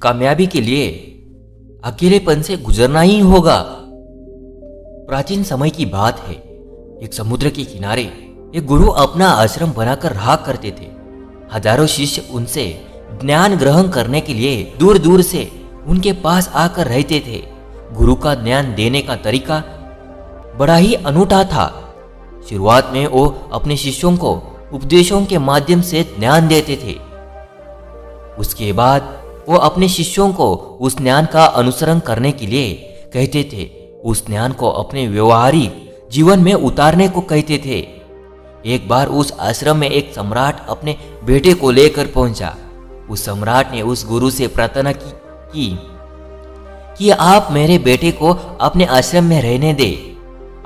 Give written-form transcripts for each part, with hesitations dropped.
कामयाबी के लिए अकेलेपन से गुजरना ही होगा। प्राचीन समय की बात है। एक समुद्र के किनारे एक गुरु अपना आश्रम बनाकर रहा करते थे। हजारों शिष्य उनसे ज्ञान ग्रहण करने के लिए दूर दूर से उनके पास आकर रहते थे। गुरु का ज्ञान देने का तरीका बड़ा ही अनूठा था। शुरुआत में वो अपने शिष्यों को उपदेशों के माध्यम से ज्ञान देते थे। उसके बाद वो अपने शिष्यों को उस ज्ञान का अनुसरण करने के लिए कहते थे। उस ज्ञान को अपने व्यवहारिक जीवन में उतारने को कहते थे। एक बार उस आश्रम में एक सम्राट अपने बेटे को लेकर पहुंचा। उस सम्राट ने उस गुरु से प्रार्थना की कि आप मेरे बेटे को अपने आश्रम में रहने दे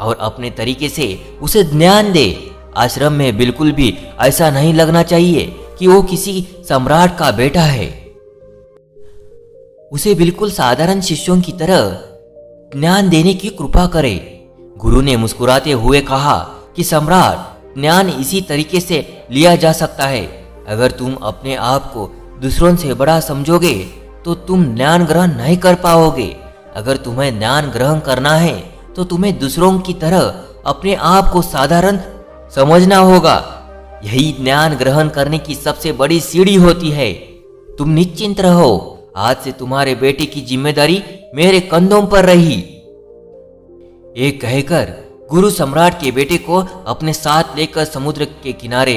और अपने तरीके से उसे ज्ञान दे। आश्रम में बिल्कुल भी ऐसा नहीं लगना चाहिए कि वो किसी सम्राट का बेटा है। उसे बिल्कुल साधारण शिष्यों की तरह ज्ञान देने की कृपा करे। गुरु ने मुस्कुराते हुए कहा कि सम्राट, ज्ञान इसी तरीके से लिया जा सकता है। अगर तुम अपने आप को दूसरों से बड़ा समझोगे तो तुम ज्ञान ग्रहण नहीं कर पाओगे। अगर तुम्हें ज्ञान ग्रहण करना है तो तुम्हें दूसरों की तरह अपने आप को साधारण समझना होगा। यही ज्ञान ग्रहण करने की सबसे बड़ी सीढ़ी होती है। तुम निश्चिंत रहो, आज से तुम्हारे बेटे की जिम्मेदारी मेरे कंधों पर रही। एक कहकर गुरु सम्राट के बेटे को अपने साथ लेकर समुद्र के किनारे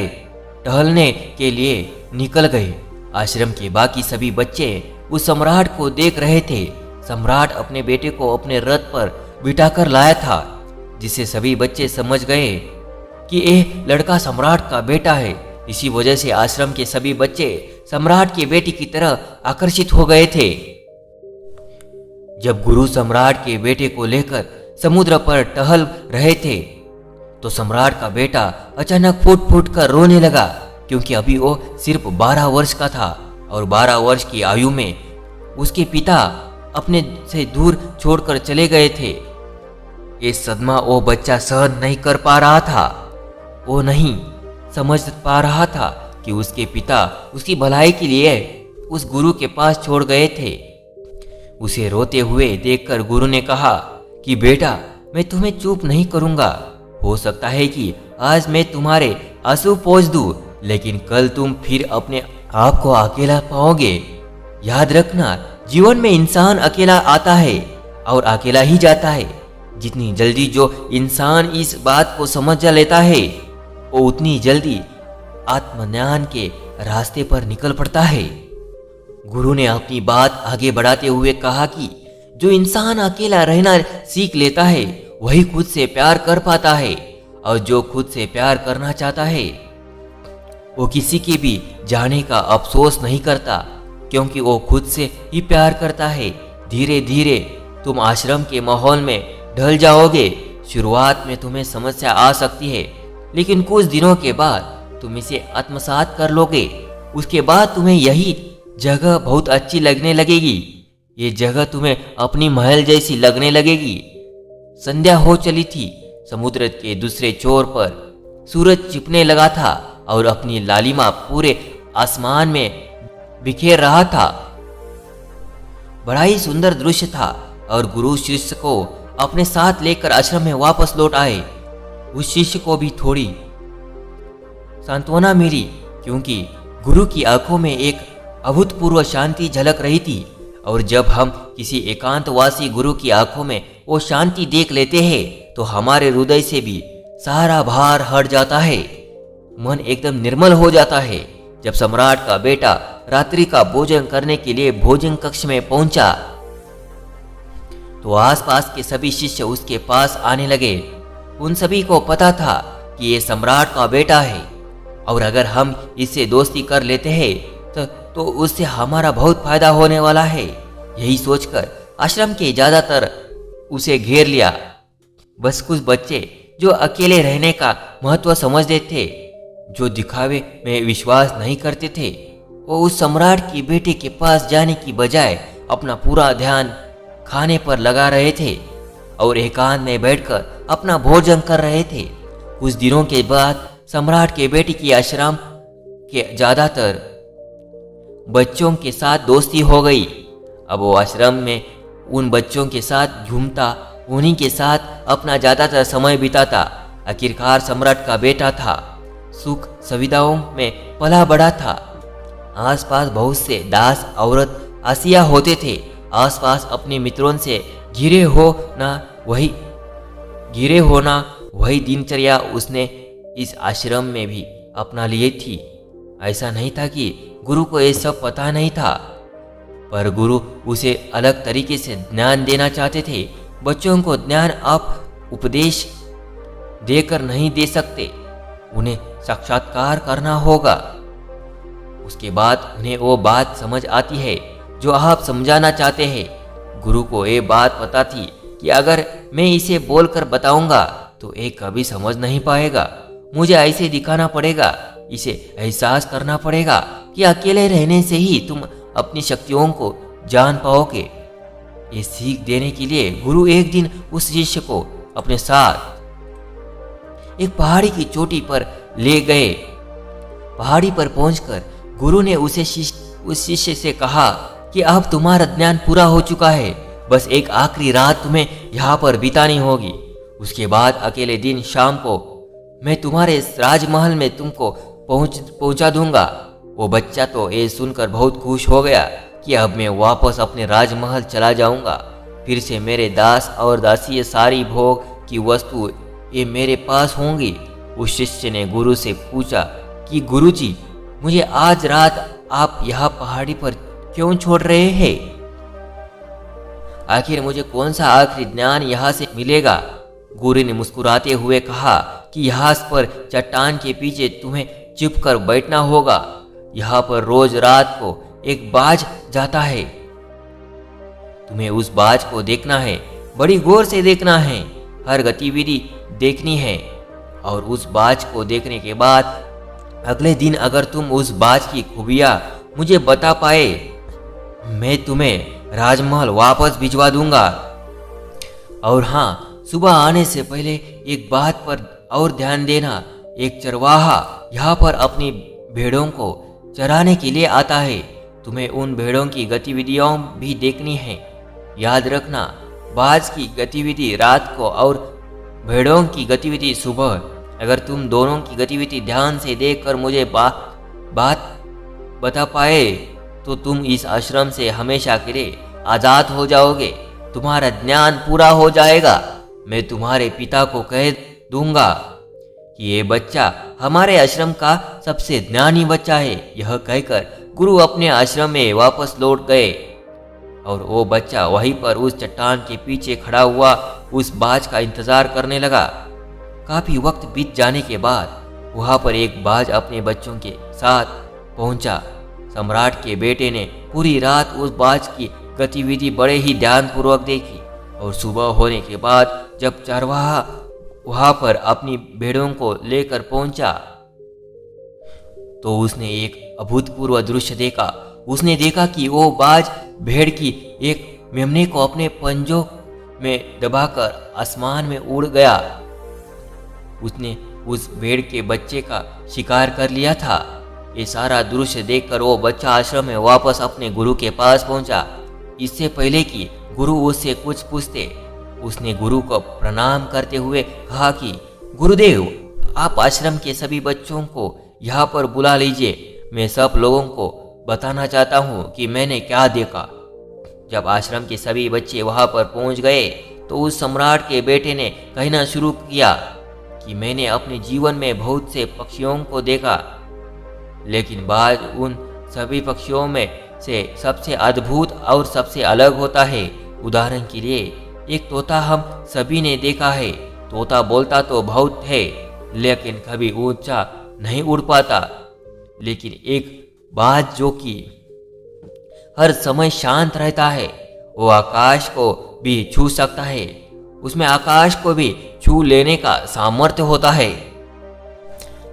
टहलने के लिए निकल गए। आश्रम के बाकी सभी बच्चे उस सम्राट को देख रहे थे। सम्राट अपने बेटे को अपने रथ पर बिठाकर लाया था, जिसे सभी बच्चे समझ गए कि यह लड़का सम्राट का बेटा है। इसी वजह से आश्रम के सभी बच्चे सम्राट के बेटे की तरह आकर्षित हो गए थे। जब गुरु सम्राट के बेटे को लेकर समुद्र पर टहल रहे थे तो सम्राट का बेटा अचानक फूट फूट कर रोने लगा, क्योंकि अभी वो सिर्फ 12 वर्ष का था और 12 वर्ष की आयु में उसके पिता अपने से दूर छोड़कर चले गए थे। ये सदमा वो बच्चा सहन नहीं कर पा रहा था। वो नहीं समझ पा रहा था कि उसके पिता उसकी भलाई के लिए उस गुरु के पास छोड़ गए थे। उसे रोते हुए देखकर गुरु ने कहा कि बेटा, मैं तुम्हें चुप नहीं करूंगा। हो सकता है कि आज मैं तुम्हारे आंसू पोंछ दूं, लेकिन कल तुम फिर अपने आप को अकेला पाओगे। याद रखना, जीवन में इंसान अकेला आता है और अकेला ही जाता है। जितनी जल्दी जो इंसान इस बात को समझ लेता है, वो उतनी जल्दी आत्मज्ञान के रास्ते पर निकल पड़ता है। गुरु ने अपनी बात आगे बढ़ाते हुए कहा कि जो इंसान अकेला रहना सीख लेता है वही खुद से प्यार कर पाता है, और जो खुद से प्यार करना चाहता है वो किसी के भी जाने का अफसोस नहीं करता, क्योंकि वो खुद से ही प्यार करता है। धीरे धीरे तुम आश्रम के माहौल में ढल जाओगे। शुरुआत में तुम्हें समस्या आ सकती है, लेकिन कुछ दिनों के बाद तुम इसे आत्मसात कर लोगे। उसके बाद तुम्हें यही जगह बहुत अच्छी लगने लगेगी। ये जगह तुम्हें अपनी महल जैसी लगने लगेगी। संध्या हो चली थी। समुद्र के दूसरे छोर पर सूरज छिपने लगा था और अपनी लालिमा पूरे आसमान में बिखेर रहा था। बड़ा ही सुंदर दृश्य था और गुरु शिष्य को अपने साथ लेकर आश्रम में वापस लौट आए। उस शिष्य को भी थोड़ी सांत्वना मिली, क्योंकि गुरु की आंखों में एक अभूतपूर्व शांति झलक रही थी। और जब हम किसी एकांतवासी गुरु की आंखों में वो शांति देख लेते हैं तो हमारे हृदय से भी सारा भार हट जाता है। मन एकदम निर्मल हो जाता है। जब सम्राट का बेटा रात्रि का भोजन करने के लिए भोजन कक्ष में पहुंचा तो आसपास के सभी शिष्य उसके पास आने लगे। उन सभी को पता था कि ये सम्राट का बेटा है, और अगर हम इससे दोस्ती कर लेते हैं तो उससे हमारा बहुत फायदा होने वाला है। यही सोचकर आश्रम के ज्यादातर उसे घेर लिया। बस कुछ बच्चे जो अकेले रहने का महत्व समझते थे, जो दिखावे में विश्वास नहीं करते थे, वो उस सम्राट की बेटे के पास जाने की बजाय अपना पूरा ध्यान खाने पर लगा रहे थे और एकांत में बैठकर अपना भोजन कर रहे थे। कुछ दिनों के बाद सम्राट के बेटे की आश्रम के ज्यादातर बच्चों के साथ दोस्ती हो गई। अब वो आश्रम में उन बच्चों के साथ घूमता, उन्हीं के साथ अपना ज़्यादातर समय बिताता। आखिरकार सम्राट का बेटा था, सुख सुविधाओं में पला बड़ा था। आसपास बहुत से दास औरत आसिया होते थे। आसपास अपने मित्रों से घिरे होना वही दिनचर्या उसने इस आश्रम में भी अपना लिए थी। ऐसा नहीं था कि गुरु को ये सब पता नहीं था, पर गुरु उसे अलग तरीके से ज्ञान देना चाहते थे। बच्चों को ज्ञान आप उपदेश देकर नहीं दे सकते, उन्हें साक्षात्कार करना होगा। उसके बाद उन्हें वो बात समझ आती है जो आप समझाना चाहते हैं। गुरु को ये बात पता थी कि अगर मैं इसे बोलकर बताऊंगा तो ये कभी समझ नहीं पाएगा। मुझे ऐसे दिखाना पड़ेगा, इसे एहसास करना पड़ेगा कि अकेले रहने से ही तुम अपनी शक्तियों को जान पाओगे। ये सीख देने के लिए गुरु एक दिन उस शिष्य को अपने साथ एक पहाड़ी की चोटी पर ले गए। पहाड़ी पर पहुंचकर गुरु ने उस शिष्य से कहा कि अब तुम्हारा ज्ञान पूरा हो चुका है, बस एक आखिरी रात तुम्हें यहाँ पर बितानी होगी। उसके बाद अकेले दिन शाम को मैं तुम्हारे राजमहल में तुमको पहुंचा दूंगा। वो बच्चा तो ये सुनकर बहुत खुश हो गया कि अब मैं वापस अपने राजमहल चला जाऊंगा। फिर से मेरे दास और दासी ये सारी भोग की वस्तु ये मेरे पास होंगी। उस शिष्य ने गुरु से पूछा कि गुरुजी, मुझे आज रात आप यहाँ पहाड़ी पर क्यों छोड़ रहे हैं? आखिर मुझे कौन सा आखिरी ज्ञान यहाँ से मिलेगा? गुरु ने मुस्कुराते हुए कहा कि यहाँ पर चट्टान के पीछे तुम्हें चुप कर बैठना होगा। यहाँ पर रोज रात को एक बाज जाता है, तुम्हें उस बाज को देखना है, बड़ी गौर से देखना है, हर गतिविधि देखनी है। और उस बाज को देखने के बाद अगले दिन अगर तुम उस बाज की खूबियां मुझे बता पाए, मैं तुम्हें राजमहल वापस भिजवा दूंगा। और हाँ, सुबह आने से पहले एक बात पर और ध्यान देना, एक चरवाहा यहाँ पर अपनी भेड़ों को चराने के लिए आता है। तुम्हें उन भेड़ों की गतिविधियां भी देखनी है। याद रखना, बाज की गतिविधि रात को और भेड़ों की गतिविधि सुबह। अगर तुम दोनों की गतिविधि ध्यान से देखकर मुझे बात बता पाए तो तुम इस आश्रम से हमेशा के लिए आज़ाद हो जाओगे, तुम्हारा ज्ञान पूरा हो जाएगा। मैं तुम्हारे पिता को कह दूंगा कि ये बच्चा हमारे आश्रम का सबसे ज्ञानी बच्चा है। यह कहकर गुरु अपने आश्रम में वापस लौट गए और वो बच्चा वहीं पर उस चट्टान के पीछे खड़ा हुआ उस बाज का इंतजार करने लगा। काफी वक्त बीत जाने के बाद वहां पर एक बाज अपने बच्चों के साथ पहुंचा। सम्राट के बेटे ने पूरी रात उस बाज की गतिविधि बड़े ही ध्यानपूर्वक देखी और सुबह होने के बाद जब चरवाहा वहां पर अपनी भेड़ों को लेकर पहुंचा तो उसने एक अभूतपूर्व दृश्य देखा। उसने देखा कि वो बाज भेड़ की एक मेमने को अपने पंजों में दबाकर आसमान में उड़ गया। उसने उस भेड़ के बच्चे का शिकार कर लिया था। ये सारा दृश्य देखकर वो बच्चा आश्रम में वापस अपने गुरु के पास पहुंचा। इससे पहले कि गुरु उससे कुछ पूछते, उसने गुरु को प्रणाम करते हुए कहा कि गुरुदेव, आप आश्रम के सभी बच्चों को यहाँ पर बुला लीजिए। मैं सब लोगों को बताना चाहता हूँ कि मैंने क्या देखा। जब आश्रम के सभी बच्चे वहाँ पर पहुँच गए तो उस सम्राट के बेटे ने कहना शुरू किया कि मैंने अपने जीवन में बहुत से पक्षियों को देखा, लेकिन बाज उन सभी पक्षियों में से सबसे अद्भुत और सबसे अलग होता है। उदाहरण के लिए एक तोता हम सभी ने देखा है। तोता बोलता तो बहुत है लेकिन कभी ऊंचा नहीं उड़ पाता, लेकिन एक बाज जो कि हर समय शांत रहता है, वो आकाश को भी छू सकता है। उसमें आकाश को भी छू लेने का सामर्थ्य होता है।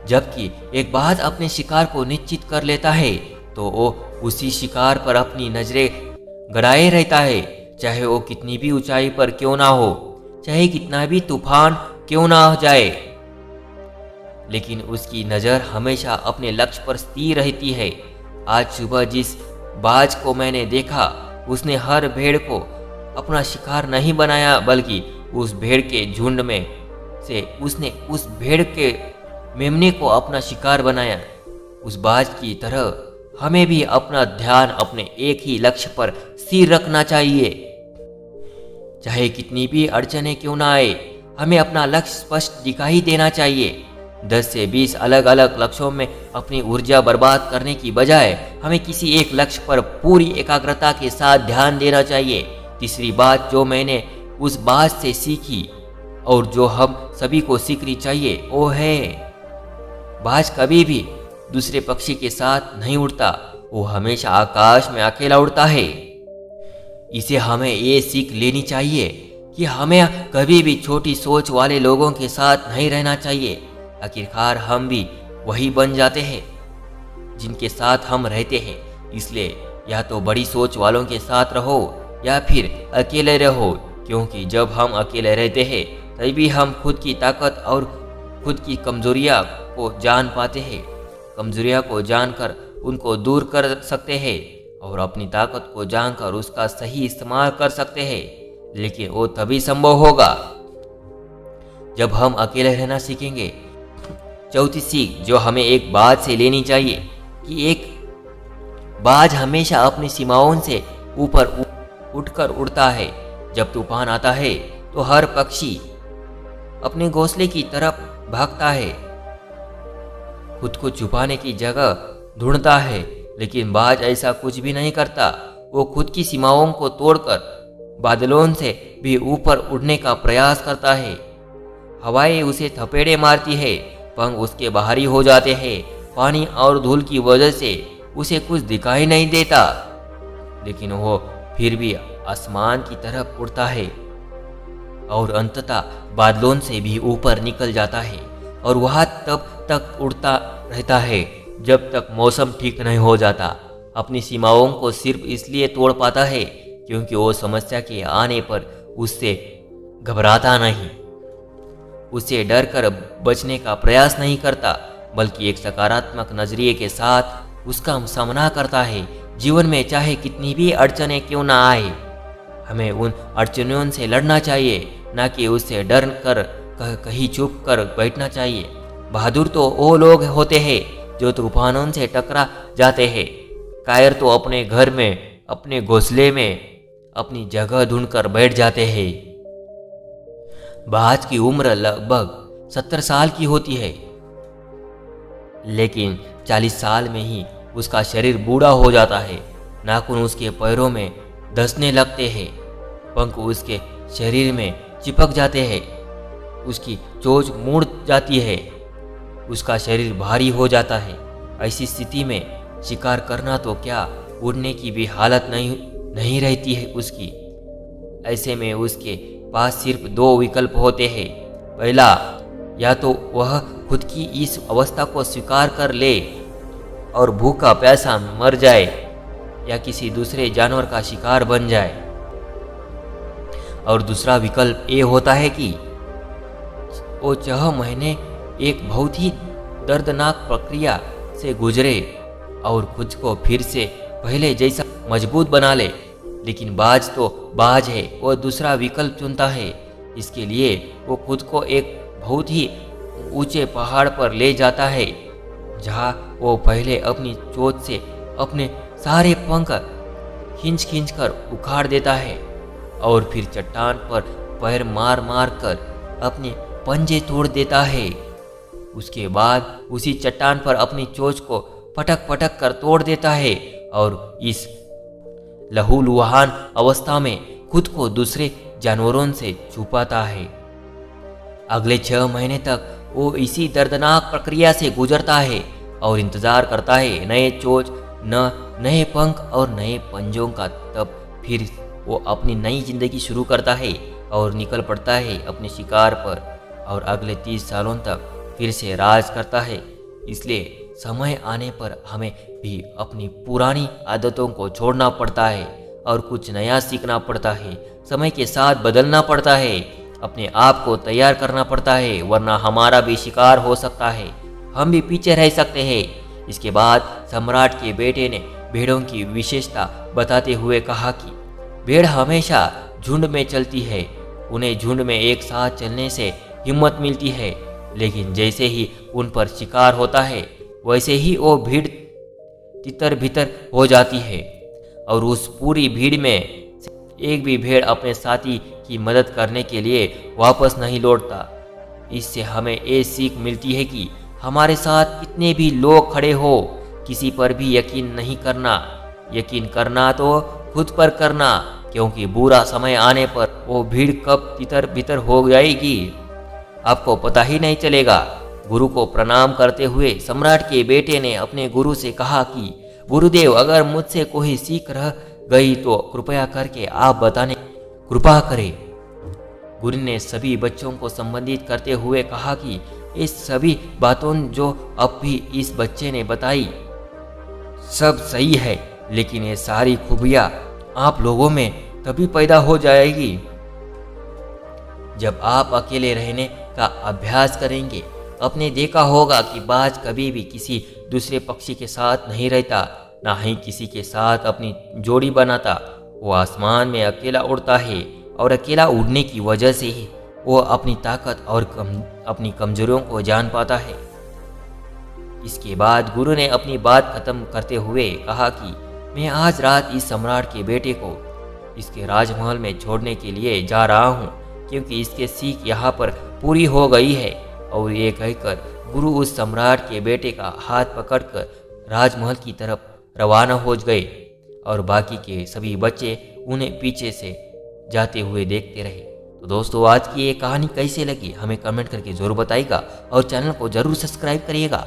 जबकि एक बाज अपने शिकार को निश्चित कर लेता है तो वो उसी शिकार पर अपनी नजरें गड़ाए रहता है, चाहे वो कितनी भी ऊंचाई पर क्यों ना हो, चाहे कितना भी तूफान क्यों ना हो जाए, लेकिन उसकी नज़र हमेशा अपने लक्ष्य पर स्थिर रहती है। आज सुबह जिस बाज को मैंने देखा उसने हर भेड़ को अपना शिकार नहीं बनाया, बल्कि उस भेड़ के झुंड में से उसने उस भेड़ के मेमने को अपना शिकार बनाया। उस बाज की तरह हमें भी अपना ध्यान अपने एक ही लक्ष्य पर स्थिर रखना चाहिए। चाहे कितनी भी अड़चनें क्यों ना आए, हमें अपना लक्ष्य स्पष्ट दिखाई देना चाहिए। 10 से 20 अलग अलग लक्ष्यों में अपनी ऊर्जा बर्बाद करने की बजाय हमें किसी एक लक्ष्य पर पूरी एकाग्रता के साथ ध्यान देना चाहिए। तीसरी बात जो मैंने उस बात से सीखी और जो हम सभी को सीखनी चाहिए वो है, बाज कभी भी दूसरे पक्षी के साथ नहीं उड़ता, वो हमेशा आकाश में अकेला उड़ता है। इसे हमें ये सीख लेनी चाहिए कि हमें कभी भी छोटी सोच वाले लोगों के साथ नहीं रहना चाहिए। आखिरकार हम भी वही बन जाते हैं जिनके साथ हम रहते हैं। इसलिए या तो बड़ी सोच वालों के साथ रहो या फिर अकेले रहो, क्योंकि जब हम अकेले रहते हैं तभी हम खुद की ताकत और खुद की कमजोरियां को जान पाते हैं। कमजोरियां को जानकर उनको दूर कर सकते हैं और अपनी ताकत को जानकर उसका सही इस्तेमाल कर सकते हैं। लेकिन वो तभी संभव होगा जब हम अकेले रहना सीखेंगे। चौथी सीख जो हमें एक बात से लेनी चाहिए कि एक बाज हमेशा अपनी सीमाओं से ऊपर उठकर उड़ता है। जब तूफान आता है तो हर पक्षी अपने घोंसले की तरफ भागता है, खुद को छुपाने की जगह ढूंढता है। लेकिन बाज ऐसा कुछ भी नहीं करता। वो खुद की सीमाओं को तोड़कर बादलों से भी ऊपर उड़ने का प्रयास करता है। हवाएं उसे थपेड़े मारती है, पंख उसके बाहरी हो जाते हैं। पानी और धूल की वजह से उसे कुछ दिखाई नहीं देता, लेकिन वो फिर भी आसमान की तरफ उड़ता है और अंततः बादलों से भी ऊपर निकल जाता है। और वह तब तक उड़ता रहता है जब तक मौसम ठीक नहीं हो जाता। अपनी सीमाओं को सिर्फ इसलिए तोड़ पाता है क्योंकि वो समस्या के आने पर उससे घबराता नहीं, उससे डर कर बचने का प्रयास नहीं करता, बल्कि एक सकारात्मक नजरिए के साथ उसका सामना करता है। जीवन में चाहे कितनी भी अड़चनें क्यों ना आए, हमें उन अड़चनों से लड़ना चाहिए, न कि उससे डर कर कहीं चुप कर बैठना चाहिए। बहादुर तो वो लोग होते हैं जो तूफानों से टकरा जाते हैं। कायर तो अपने घर में, अपने घोंसले में अपनी जगह ढूंढकर बैठ जाते हैं। बाज की उम्र लगभग 70 साल की होती है, लेकिन 40 साल में ही उसका शरीर बूढ़ा हो जाता है। नाखून उसके पैरों में धंसने लगते हैं, पंख उसके शरीर में चिपक जाते हैं, उसकी चोंच मुड़ जाती है, उसका शरीर भारी हो जाता है। ऐसी स्थिति में शिकार करना तो क्या, उड़ने की भी हालत नहीं रहती है उसकी। ऐसे में उसके पास सिर्फ 2 विकल्प होते हैं। पहला, या तो वह खुद की इस अवस्था को स्वीकार कर ले और भूखा प्यासा मर जाए, या किसी दूसरे जानवर का शिकार बन जाए। और दूसरा विकल्प ये होता है कि वो 6 महीने एक बहुत ही दर्दनाक प्रक्रिया से गुजरे और खुद को फिर से पहले जैसा मजबूत बना ले। लेकिन बाज तो बाज है, वो दूसरा विकल्प चुनता है। इसके लिए वो खुद को एक बहुत ही ऊंचे पहाड़ पर ले जाता है, जहां वो पहले अपनी चोंच से अपने सारे पंख खींच कर उखाड़ देता है और फिर चट्टान पर पैर मार मार कर अपने पंजे तोड़ देता है। उसके बाद उसी चट्टान पर अपनी चोंच को पटक पटक कर तोड़ देता है और इस लहूलुहान अवस्था में खुद को दूसरे जानवरों से छुपाता है। अगले 6 महीने तक वो इसी दर्दनाक प्रक्रिया से गुजरता है और इंतजार करता है नए चोंच, नए पंख और नए पंजों का। तब फिर वो अपनी नई जिंदगी शुरू करता है और निकल पड़ता है अपने शिकार पर और अगले 30 सालों तक फिर से राज करता है। इसलिए समय आने पर हमें भी अपनी पुरानी आदतों को छोड़ना पड़ता है और कुछ नया सीखना पड़ता है। समय के साथ बदलना पड़ता है, अपने आप को तैयार करना पड़ता है, वरना हमारा भी शिकार हो सकता है, हम भी पीछे रह सकते हैं। इसके बाद सम्राट के बेटे ने भेड़ों की विशेषता बताते हुए कहा कि भेड़ हमेशा झुंड में चलती है। उन्हें झुंड में एक साथ चलने से हिम्मत मिलती है, लेकिन जैसे ही उन पर शिकार होता है वैसे ही वो भीड़ तितर बितर हो जाती है और उस पूरी भीड़ में एक भी भेड़ अपने साथी की मदद करने के लिए वापस नहीं लौटता। इससे हमें ये सीख मिलती है कि हमारे साथ कितने भी लोग खड़े हो, किसी पर भी यकीन नहीं करना। यकीन करना तो खुद पर करना, क्योंकि बुरा समय आने पर वो भीड़ कब तितर बितर हो जाएगी आपको पता ही नहीं चलेगा। गुरु को प्रणाम करते हुए सम्राट के बेटे ने अपने गुरु से कहा कि गुरुदेव, अगर मुझसे कोई सीख रह गई तो कृपया करके आप बताने कृपा करें। गुरु ने सभी बच्चों को संबोधित करते हुए कहा कि इस सभी बातों जो अब भी इस बच्चे ने बताई सब सही है, लेकिन ये सारी खूबियां आप लोगों में तभी पैदा हो जाएगी जब आप अकेले रहने का अभ्यास करेंगे। आपने देखा होगा कि बाज कभी भी किसी दूसरे पक्षी के साथ नहीं रहता, ना ही किसी के साथ अपनी जोड़ी बनाता। वो आसमान में अकेला उड़ता है और अकेला उड़ने की वजह से ही वो अपनी ताकत और अपनी कमजोरियों को जान पाता है। इसके बाद गुरु ने अपनी बात खत्म करते हुए कहा कि मैं आज रात इस सम्राट के बेटे को इसके राजमहल में छोड़ने के लिए जा रहा हूँ, क्योंकि इसके सीख यहाँ पर पूरी हो गई है। और ये कहकर गुरु उस सम्राट के बेटे का हाथ पकड़कर राजमहल की तरफ रवाना हो गए और बाकी के सभी बच्चे उन्हें पीछे से जाते हुए देखते रहे। तो दोस्तों, आज की ये कहानी कैसे लगी हमें कमेंट करके जरूर बताइएगा और चैनल को जरूर सब्सक्राइब करिएगा।